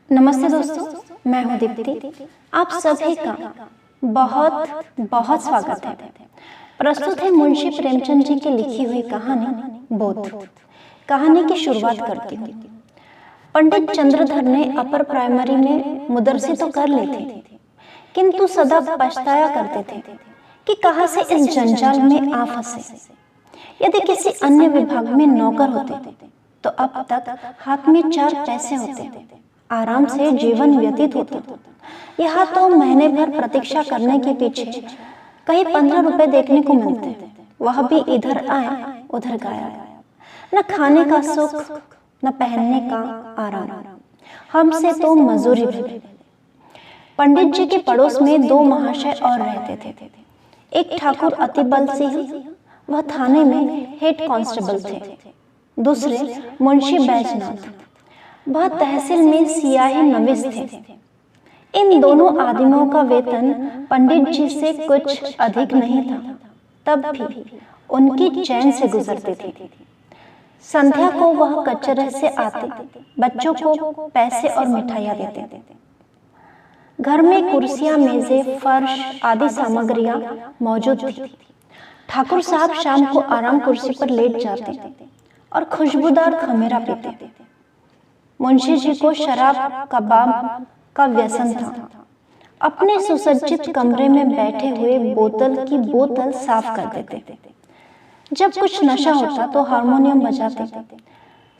नमस्ते दोस्तों, मैं हूं दीप्ति। आप सभी का बहुत बहुत स्वागत है। प्रस्तुत है मुंशी प्रेमचंद जी की लिखी हुई कहानी बोध। कहानी की शुरुआत करती हूँ। पंडित चंद्रधर ने अपर प्राइमरी में मुदर्सी तो कर ली थी, किंतु सदा पछताया करते थे कि कहाँ से इस जंजाल में आ फंसे। यदि किसी अन्य विभाग में नौकर होते तो अब तक हाथ में 4 पैसे होते, आराम से जीवन व्यतीत होता। यहाँ तो महीने भर प्रतीक्षा करने के पीछे कहीं 15 रुपए देखने को मिलते, वह भी इधर आए उधर गायब। न खाने का सुख, न पहनने का आराम, हमसे तो मजूरी भी। पंडित जी के पड़ोस में 2 महाशय और रहते थे। एक ठाकुर अतिबल सिंह, वह थाने में हेड कांस्टेबल थे। दूसरे मुंशी बैजनाथ, वह तहसील में सियाही नवीस थे। इन दोनों आदमियों का वेतन पंडित जी से कुछ अधिक नहीं था, तब भी उनकी चैन से गुजरती थी। संध्या को वह कचहरे से आते बच्चों को पैसे और मिठाइयाँ देते। घर में कुर्सियां, मेजें, फर्श आदि सामग्रियां मौजूद थी। ठाकुर साहब शाम को आराम कुर्सी पर लेट जाते और खुशबूदार खमेरा पीते। मुंशी जी को शराब कबाब का व्यसन था। अपने सुसज्जित कमरे में बैठे हुए बोतल की बोतल साफ कर देते। जब कुछ नशा होता तो हारमोनियम बजाते।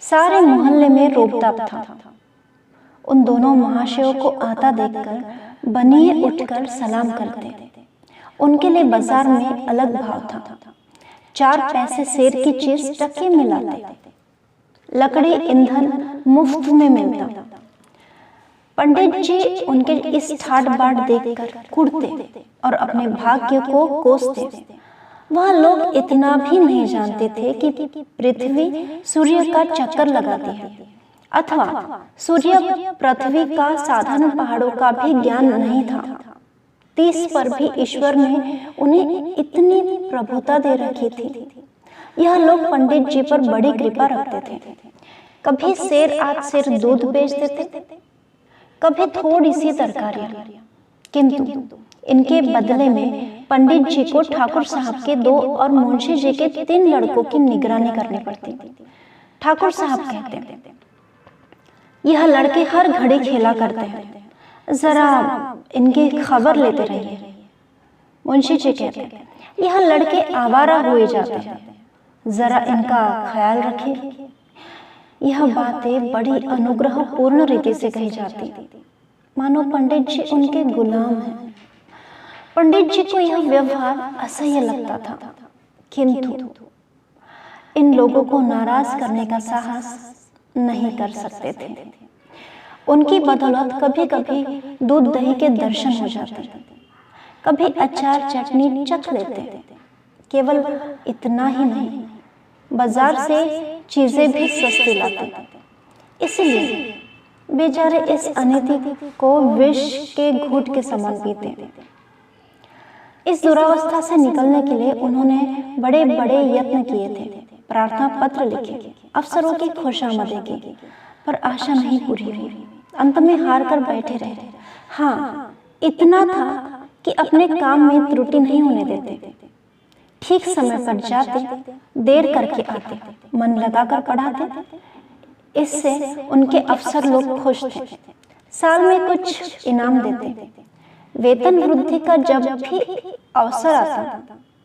सारे मोहल्ले में रोबदाब था। उन दोनों महाशयों को आता देखकर बनिए उठकर सलाम करते। उनके लिए बाजार में अलग भाव था। 4 पैसे सेर की चीज टके में लाते। लकड़ी ईंधन मुफ्त में मिलता। पंडित जी उनके इस ठाट बाट देखकर कुढ़ते और अपने भाग्य को कोसते। वह लोग इतना भी नहीं जानते थे कि पृथ्वी सूर्य का चक्कर लगाती है, अथवा सूर्य पृथ्वी का साधारण पहाड़ों का भी ज्ञान नहीं था। 30 पर भी ईश्वर ने उन्हें इतनी प्रभुता दे रखी थी। यह लोग पंडित जी पर बड़ी कृपा रखते थे। कभी सेर आध सेर दूध बेच देते, कभी थोड़ी सी तरकारियां, किंतु इनके बदले में पंडित जी को ठाकुर साहब के 2 और मुंशी जी के 3 लड़कों की निगरानी करनी पड़ती। ठाकुर साहब कहते, यह लड़के हर घड़ी खेला करते हैं, जरा इनकी खबर लेते रहिए। मुंशी जी कहते, यह लड़के आवारा हुए जाते हैं, जरा इनका ख्याल रखिए। यह बातें बड़ी अनुग्रह पूर्ण रीति से कही जाती, मानो पंडित जी उनके गुलाम हैं। पंडित जी को यह व्यवहार असह्य लगता था, किंतु इन लोगों को नाराज करने का साहस नहीं कर सकते थे। उनकी बदौलत कभी कभी दूध दही के दर्शन हो जाते, कभी अचार चटनी चख लेते। केवल इतना ही नहीं, बाजार से चीजें भी सस्ती लाते। इसलिए बेचारे इस अनिति को विष के घूंट के समान पीते। इस दुरावस्था से निकलने के लिए उन्होंने बड़े बड़े यत्न किए थे, प्रार्थना पत्र लिखे, अफसरों की खुशामदी की, पर आशा नहीं पूरी हुई। अंत में हार कर बैठे रहे। हाँ, इतना था कि अपने काम में त्रुटि नहीं होने देते। ठीक समय पर जाते, देर करके आते, मन लगाकर पढ़ाते। इससे उनके अफसर लोग खुश थे। साल में कुछ इनाम देते। वेतन वृद्धि का जब भी अवसर आता,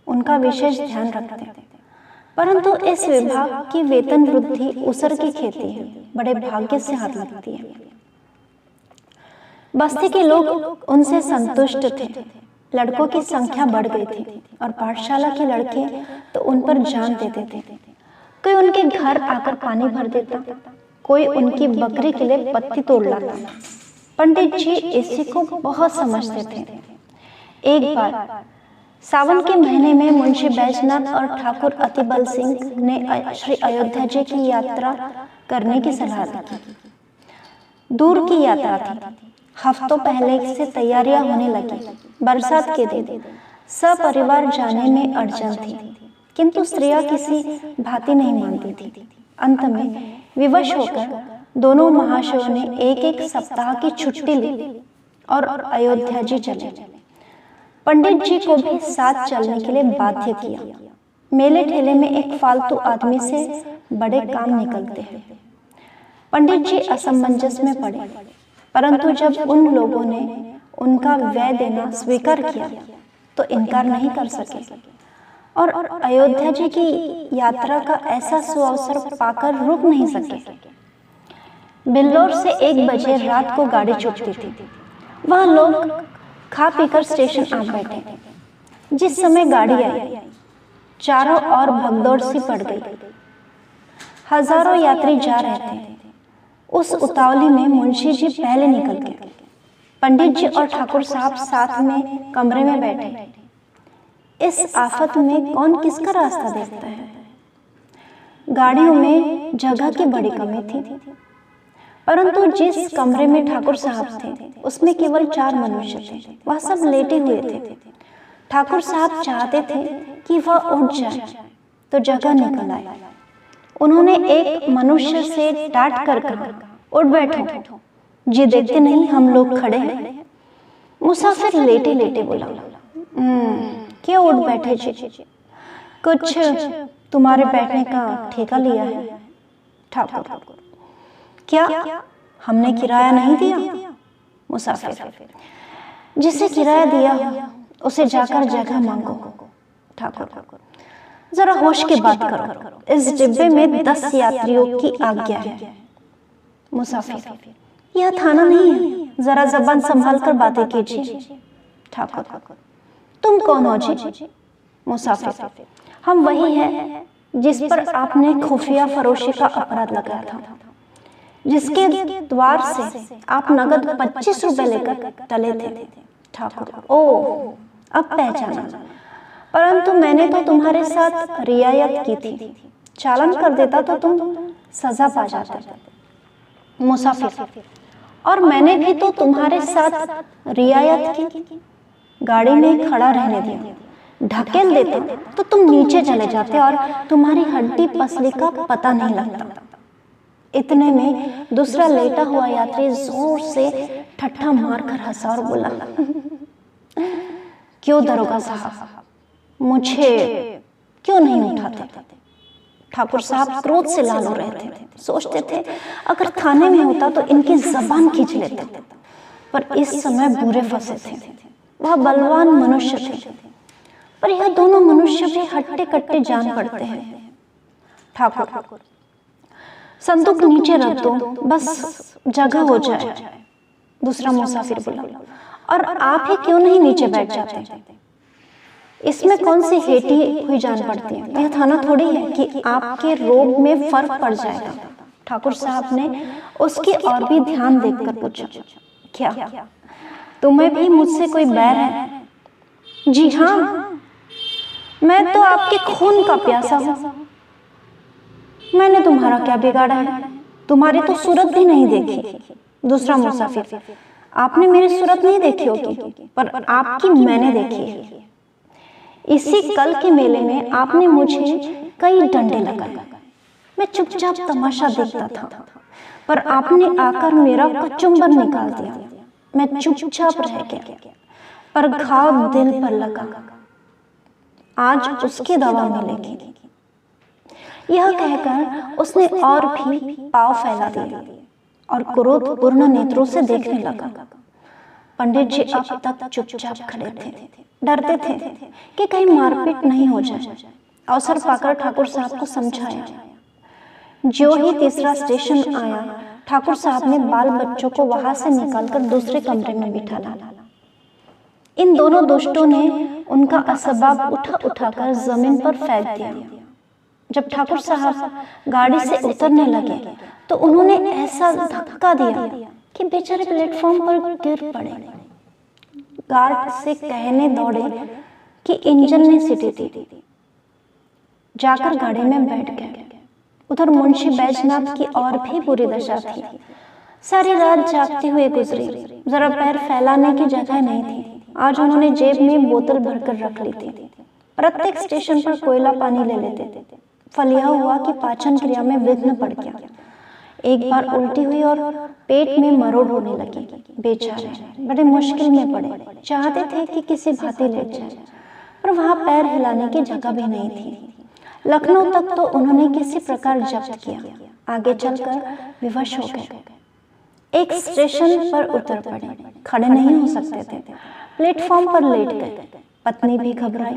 उनका विशेष ध्यान रखते। परंतु इस विभाग की वेतन वृद्धि उसर की खेती है, बड़े भाग्य से हाथ लगती है। बस्ती के लोग उनसे संतुष्ट थे। लड़कों की संख्या बढ़ गई थी और पाठशाला के लड़के तो उन पर जान देते थे। कोई उनके घर आकर पानी भर देता, कोई उनकी बकरी के लिए पत्ती तोड़ लाता। पंडित जी इसी को बहुत समझते थे। एक बार सावन के महीने में मुंशी बैजनाथ और ठाकुर अतिबल सिंह ने श्री अयोध्या जी की यात्रा करने की सलाह दी। दूर की यात्रा थी। हफ्तों पहले से तैयारियां होने लगी। बरसात के दिन सपरिवार जाने में अड़चन थी, किंतु स्त्रियां किसी भांति नहीं मानती थी। अंत में विवश होकर दोनों महाशयों ने एक एक सप्ताह की छुट्टी ली और अयोध्या जी चले। पंडित जी को भी साथ चलने के लिए बाध्य किया। मेले ठेले में एक फालतू आदमी से बड़े काम निकलते हैं। पंडित जी असमंजस में पड़े, परंतु जब उन लोगों ने उनका व्यय देना स्वीकार किया तो इनकार नहीं कर सके और अयोध्या जी की यात्रा का ऐसा सुअवसर पाकर रुक नहीं सके। बिल्लौर से 1 बजे रात को गाड़ी छूटती थी। वह लोग खा पीकर स्टेशन आ बैठे। जिस समय गाड़ी आई, चारों ओर भगदौड़ सी पड़ गई। हजारों यात्री जा रहे थे। उस उतावली में मुंशी जी पहले निकल गए। पंडित जी और ठाकुर साहब साथ में कमरे में बैठे। इस आफत में कौन किसका रास्ता देखता है। गाड़ियों में जगह की बड़ी कमी थी, परंतु जिस कमरे में ठाकुर साहब थे उसमें केवल 4 मनुष्य थे। वह सब लेटे हुए थे। ठाकुर साहब चाहते थे कि वह उठ जाए तो जगह निकल आए। उन्होंने एक मनुष्य से डांट कर कहा, उठ बैठो जी, देखते नहीं हम लोग खड़े हैं। मुसाफिर लेटे लेटे बोला, क्या उठ बैठे जी, कुछ तुम्हारे बैठने का ठेका लिया है। ठाकुर, क्या हमने किराया नहीं दिया। मुसाफिर, जिसे किराया दिया उसे जाकर जगह मांगो। ठाकुर, जरा होश की बात करो, इस डिब्बे में 10 यात्रियों की आज्ञा है। मुसाफिर, यह थाना नहीं है, जरा जबान संभाल कर बातें कीजिए। ठाकुर, तुम कौन हो जी। मुसाफिर, हम वही हैं जिस पर आपने खुफिया फरोशी का अपराध लगाया था, जिसके द्वार से आप नगद 25 रुपए लेकर टले थे। ठाकुर, ओ, अब पहचाना, परंतु मैंने तो तुम्हारे साथ रियायत की थी। चालान कर देता तो तुम सजा पा जाते। मुसाफिर, और मैंने भी तो तुम्हारे साथ रियायत की। गाड़ी में खड़ा रहने दिया, ढकेल देते तो तुम नीचे चले जाते और तुम्हारी हड्डी पसली का पता नहीं लगता। इतने में दूसरा लेटा हुआ यात्री जोर से ठट्ठा मारकर हंसा और बोला, क्यों दरोगा साहब, मुझे क्यों नहीं उठाते। ठाकुर साहब क्रोध से लाल हो रहे थे। सोचते थे अगर थाने में होता तो इनकी जबान खींच लेते, पर इस समय बुरे फंसे थे। वह बलवान मनुष्य थे, पर यह दोनों मनुष्य भी हट्टे कट्टे जान पड़ते हैं। ठाकुर, संदूक नीचे रख दो, बस जगह हो जाए। दूसरा मुसाफिर बोला, और आप ही क्यों नहीं नीचे बैठ जाते। इसमें कौन सी हेटी हुई जान पड़ती है। यह थाना थोड़ी है कि आपके रोग में फर्क पड़ जाएगा। ठाकुर साहब ने उसकी और भी ध्यान देखकर पूछा, क्या तुम्हें भी मुझसे कोई बैर है। जी हाँ, मैं तो आपके खून का प्यासा हूं। मैंने तुम्हारा क्या बिगाड़ा है, तुम्हारी तो सूरत भी नहीं देखी। दूसरा मुसाफिर, आपने मेरी सूरत नहीं देखी होगी, पर आपकी मैंने देखी है। इसी कल के मेले में आपने मुझे कई डंडे लगाए। मैं चुपचाप तमाशा देखता था, पर आपने आकर मेरा कचुम्बर निकाल दिया। मैं चुपचाप रह गया, पर घाव दिल पर लगा। आज उसकी दवा मिलेगी। यह कहकर उसने और भी पांव फैला दिया और क्रोधपूर्ण नेत्रों से देखने लगा। पंडित जी अब तक चुपचाप खड़े थे, डरते थे कि कहीं मारपीट नहीं हो जाए। अवसर पाकर ठाकुर साहब को समझाया। जो ही तीसरा स्टेशन आया, ठाकुर साहब ने बाल बच्चों को वहां से निकालकर दूसरे कमरे में बिठा लाया। इन दोनों दुष्टों ने उनका असबाब उठा उठाकर जमीन पर फेंक दिया। जब ठाकुर साहब गाड़ी से उतरने लगे तो उन्होंने ऐसा धक्का दिया कि बेचारे प्लेटफॉर्म पर गिर पड़े। गार्ड से कहने दौड़े कि इंजन ने सीटी दी। जाकर गाड़ी में बैठ गए। उधर मुंशी बैजनाथ की और भी बुरी दशा थी। सारी रात जागते हुए गुजरी, जरा पैर फैलाने की जगह नहीं थी। आज उन्होंने जेब में बोतल भरकर रख ली थी। प्रत्येक स्टेशन पर कोयला पानी ले लेते थे। फल यह हुआ कि पाचन क्रिया में विघ्न पड़ गया। एक बार उल्टी हुई और पेट में मरोड़ होने लगी। बेचारे बड़े मुश्किल में पड़े, चाहते थे कि किसी भांति लेट जाए, पर वहां पैर हिलाने की जगह भी नहीं थी। लखनऊ तक तो उन्होंने किसी प्रकार जब्त किया, आगे चलकर विवश हो गए। एक स्टेशन पर उतर पड़े, खड़े नहीं हो सकते थे, प्लेटफॉर्म पर लेट गए। पत्नी भी घबराई,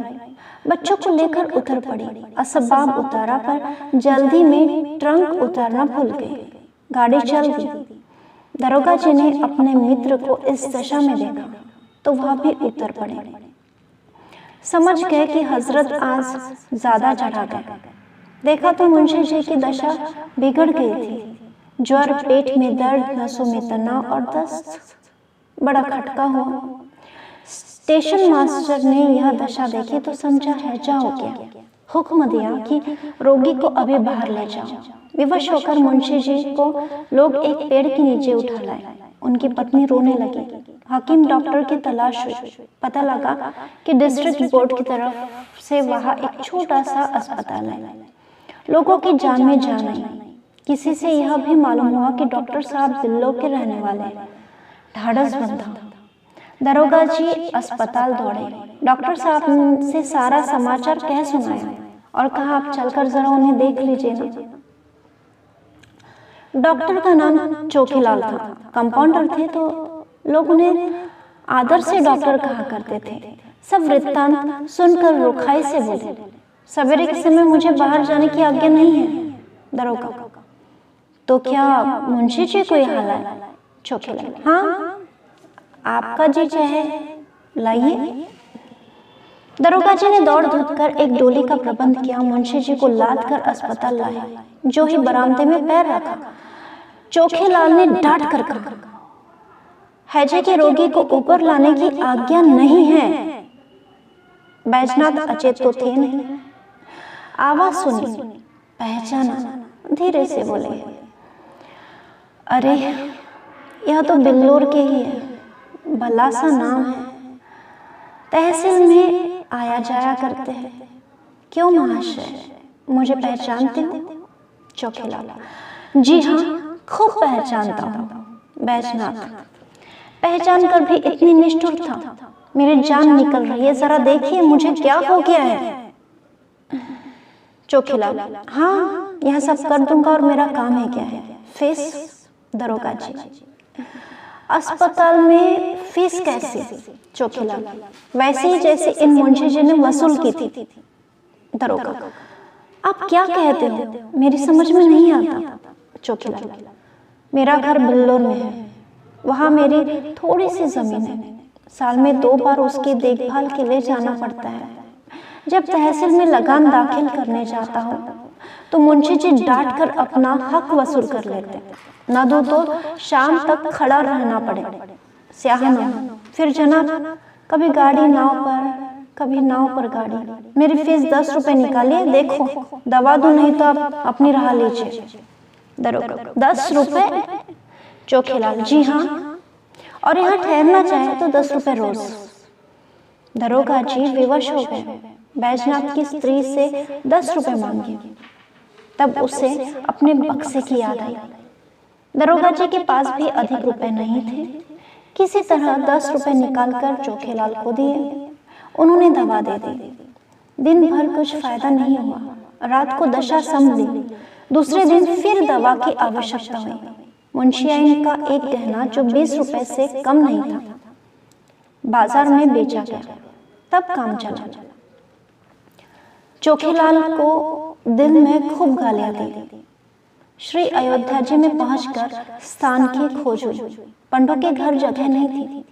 बच्चों को लेकर उतर पड़ी। असबाब उतारा पर जल्दी में ट्रंक उतारना भूल गई। गाड़ी चल गई। दरोगा जी ने अपने मित्र को इस दशा में देखा तो वह भी उतर पड़े। समझ गए कि हजरत आज ज्यादा चढ़ा गए। देखा तो मुंशी जी की दशा बिगड़ गई थी। ज्वर, पेट में दर्द, नसों में तनाव और दस्त। बड़ा खटका हुआ। स्टेशन मास्टर ने यह दशा देखी तो समझा हैजा हो गया। हुक्म दिया कि रोगी को अभी बाहर ले जाओ। विवश होकर मुंशी जी को लोग एक पेड़ के नीचे उठा लाए। उनकी पत्नी रोने लगी। हकीम डॉक्टर की तलाश हुई। पता लगा कि डिस्ट्रिक्ट बोर्ड की तरफ से वहां एक छोटा सा अस्पताल है। लोगों की जान में जान आई। किसी से यह भी मालूम हुआ कि डॉक्टर साहब दिल्लो के रहने वाले। ढाढ़स बंधा। दरोगा जी अस्पताल दौड़े। डॉक्टर साहब से सारा समाचार कह सुनाया और कहा, आप चलकर जरा उन्हें देख लीजिए ना। डॉक्टर का नाम चोखीलाल था। कंपाउंडर थे तो लोग उन्हें आदर से डॉक्टर कहा करते थे। सब वृत्तांत सुनकर रुखाई से बोले, सवेरे के समय मुझे बाहर जाने की आज्ञा नहीं है। दरोगा, तो क्या मुंशी जी को यहाँ लाए? चोखीलाल, हाँ, आपका जी चाहे लाइए। दरोगा जी ने दौड़ धूप कर एक डोली का प्रबंध किया। मुंशी जी को लाद कर अस्पताल लाए। जो ही बरामदे में पैर रखा, चोखीलाल ने डांट कर कहा, हैजे के रोगी को ऊपर लाने की आज्ञा नहीं है। बैजनाथ अचेत तो थे नहीं। आवाज सुनी, पहचाना, धीरे से बोले, अरे यह तो बिल्लोर के ही है। भला सा नाम है, तहसील में आया जाया करते हैं। क्यों महाशय, मुझे पहचानते हो? चोखीलाल, जी हाँ, खूब पहचानता हूँ। बैजनाथ, पहचान कर भी इतनी निष्ठुरता? मेरी जान निकल रही है, जरा देखिए मुझे क्या हो गया है। चोखीलाल, हाँ, यह सब कर दूंगा और मेरा काम है क्या है? फीस? दरोगा जी, अस्पताल में फीस कैसे? चोखीलाल, वैसे ही जैसे इन मुंशी जी ने वसूल की थी। दरोगा, आप क्या कहते हो? मेरी समझ में नहीं आता। चोखीलाल, मेरा घर बिल्लोर में है, वहां मेरी थोड़ी सी जमीन है। साल में 2 बार उसकी देखभाल के लिए जाना पड़ता है। जब तहसील में लगान दाखिल करने जाता हूँ तो मुंशी जी डांट कर अपना हक वसूल कर लेते। न दो तो शाम तक खड़ा रहना पड़े। स्याहना, फिर जनाब, कभी गाड़ी नाव पर, कभी नाव पर गाड़ी। मेरी फीस 10 रुपए निकालिए, देखो दवा दूं, नहीं तो आप अपनी राह लीजिए। दरोगा, 10 रुपए? चोखीलाल, जी हाँ, और यहाँ ठहरना चाहे तो 10 रुपए रोज। दरोगा जी विवश हो गए। बैजनाथ की स्त्री से 10 रुपए मांगे। तब उसे अपने बक्से की याद आई। दरोगा जी के पास भी अधिक रुपए नहीं थे। किसी तरह 10 रुपए निकालकर चोखीलाल को दिए। उन्होंने दवा दे दी। दिन भर कुछ फायदा नहीं हुआ। रात को दशा संभली। दूसरे दिन फिर दवा की आवश्यकता हुई। मुंशियाइन का एक गहना जो 20 रुपए से कम नहीं था, बाजार में बेचा गया। तब काम चला। चोखीलाल को दिल में खूब गालियां दी। श्री अयोध्या जी में पहुंचकर स्थान की खोज हुई। पंडों के घर जगह नहीं थी।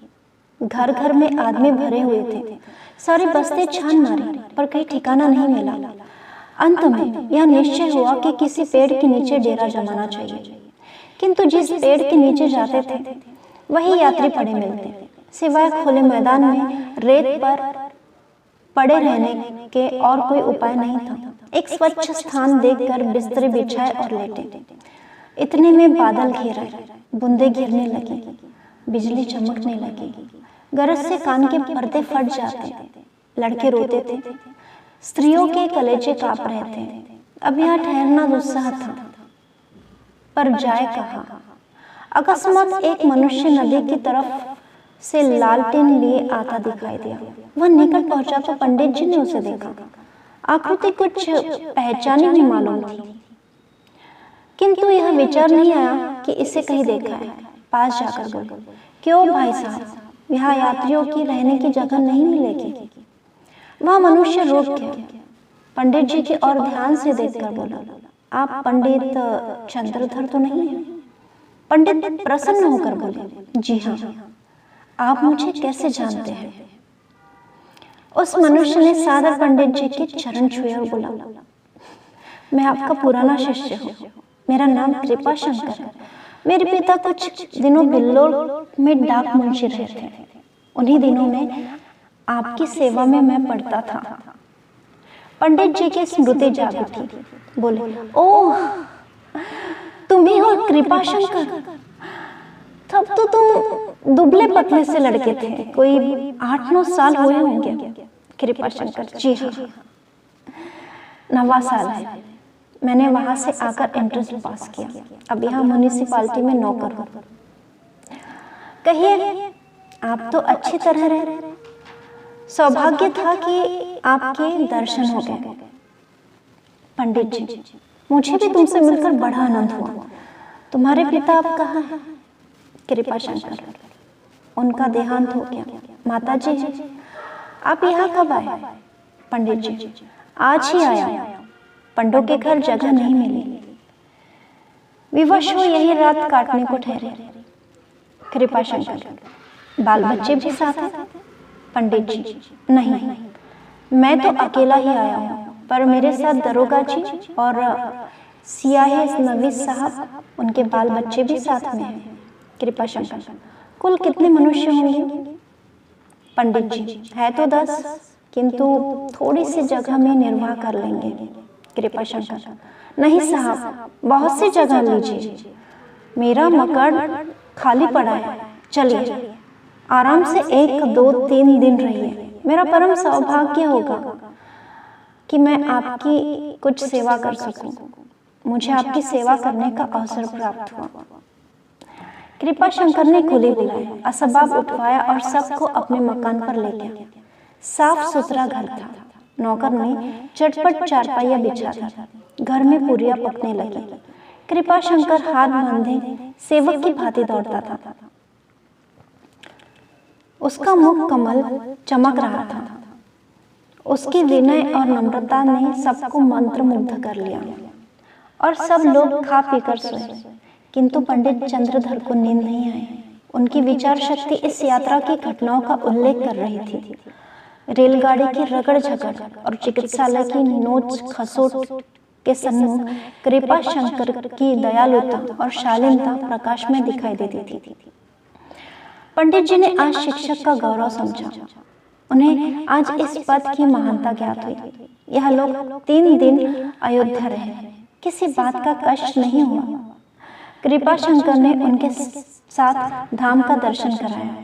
घर घर में आदमी भरे हुए थे। सारी बस्ती छान मारी पर कहीं ठिकाना नहीं मिला। अंत में यह निश्चय हुआ कि किसी पेड़ के नीचे डेरा जमाना चाहिए। किंतु जिस पेड़ के नीचे जाते थे वही यात्री पड़े मिलते, सिवाय खुले मैदान में रेत पर पड़े रहने के और कोई उपाय नहीं था। एक स्वच्छ स्थान देखकर बिस्तर बिछाए और लेटे। इतने में बादल घेर आए, बूंदे गिरने लगी, बिजली चमकने लगी। गरज से कान के पर्दे फट जाते। लड़के रोते थे, स्त्रियों के कलेजे कांप रहे थे। अब यहाँ ठहरना दुस्सह था। पर जाए कहाँ। अकस्मात एक मनुष्य नदी की तरफ से लालटेन लिए आता दिखाई दिया। वह निकट पहुंचा तो पंडित जी ने उसे देखा। आकृति कुछ पहचानी हुई मालूम थी, किंतु यह विचार नहीं आया कि इसे कहीं देखा है। पास जाकर बोले, क्यों भाई साहब, यहाँ यात्रियों की रहने की जगह नहीं मिलेगी? वह मनुष्य रुक गया। पंडित जी की ओर ध्यान से देखकर बोला, आप पंडित चंद्रधर तो नहीं है? पंडित प्रसन्न होकर बोले, जी हाँ। आप मुझे कैसे जानते हैं? उस मनुष्य ने सादर पंडित जी के चरण छुए और बोला, मैं आपका पुराना शिष्य हूँ। मेरा नाम कृपा शंकर है। मेरे पिता कुछ दिनों बिल्लोर में डाक मुंशी रहे थे। उन्हीं दिनों में आपकी सेवा में मैं पढ़ता था। पंडित जी की स्मृति जाग उठी। बोले, ओह, तुम ही हो कृपा शंकर? तब तो तुम दुबले पतले से लड़के थे, कोई 8-9 साल हुए होंगे। कृपा शंकर, जी हाँ, 9वां साल है। मैंने वहां से आकर एंट्रेंस पास किया। अब यहाँ म्युनिसिपालिटी में नौकर हूँ। कहिए, आप तो अच्छी तरह रहे। सौभाग्य था कि आपके दर्शन हो गए। पंडित जी, मुझे भी तुमसे मिलकर बड़ा आनंद हुआ। तुम्हारे पिता अब कहाँ हैं? कृपा शंकर, उनका देहांत हो गया। माता जी हैं। आप यहाँ कब आए? पंडित जी, आज ही आया। पंडों के घर जगह नहीं मिली। विवश हो यही रात काटने को ठहरे। कृपा शंकर, बाल बच्चे भी साथ हैं? पंडित जी, नहीं, मैं तो अकेला ही आया हूँ, पर मेरे साथ दरोगा जी और सियाहे नवीस साहब, उनके बाल बच्चे भी साथ में हैं। कृपा शंकर, कुल कितने मनुष्य होंगे? पंडित जी, है तो 10, किंतु थोड़ी सी जगह में निर्वाह कर लेंगे। कृपा शंकर, नहीं साहब, बहुत सी जगह लीजिए। मेरा मकान खाली पड़ा है। चलिए, आराम से 1, 2, 3 दिन रहिए। मेरा परम सौभाग्य होगा कि मैं आपकी कुछ सेवा कर सकूं। मुझे आपकी सेवा करने का अवसर प्राप्त हुआ। कृपा शंकर ने कुली बुलाए, असबाब उठवाया और सबको अपने मकान पर ले गया। साफ सुथरा घर था। नौकर ने चटपट चारपाइयां बिछा दी। घर में पूरियां पकने लगी। कृपा शंकर हाथ बांधे सेवक की भांति दौड़ता था। उसका मुख कमल चमक रहा था। उसकी विनय और नम्रता ने सबको मंत्रमुग्ध कर लिया और सब लोग खा पीकर सोए। किंतु पंडित चंद्रधर को नींद नहीं आई। उनकी विचार शक्ति इस यात्रा की घटनाओं का उल्लेख कर रही थी। रेलगाड़ी की रगड़ झगड़ और चिकित्सालय की नोच खसोट के सन्मुख कृपा शंकर की दयालुता और शालीनता प्रकाश में दिखाई देती थी। पंडित जी ने आज शिक्षक का गौरव समझा। उन्हें आज इस पद की महानता ज्ञात हुई। यह लोग 3 दिन अयोध्या रहे, किसी बात का कष्ट नहीं हुआ। कृपा शंकर ने उनके साथ धाम का दर्शन कराया।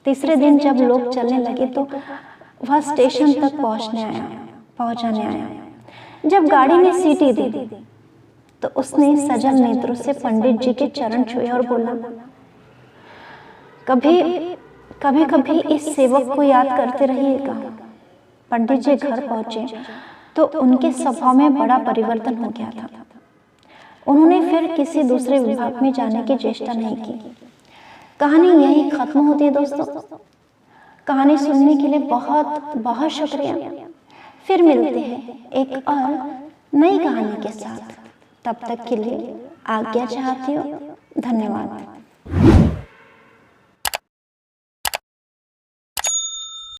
तीसरे दिन जब लोग चलने लगे तो वह स्टेशन तक पहुंचाने आया। जब गाड़ी ने सीटी दी तो उसने सजल नेत्रों से पंडित जी के चरण छुए और बोला, कभी कभी इस सेवक को याद करते रहिएगा। पंडित जी घर पहुंचे तो उनके स्वभाव में बड़ा परिवर्तन हो गया था। उन्होंने फिर किसी दूसरे विभाग में जाने की चेष्टा नहीं की। कहानी यही खत्म होती है दोस्तों। कहानी सुनने के लिए बहुत बहुत शुक्रिया। फिर मिलते हैं एक और नई कहानी के साथ। तब तक के लिए आज्ञा चाहती हूँ। धन्यवाद।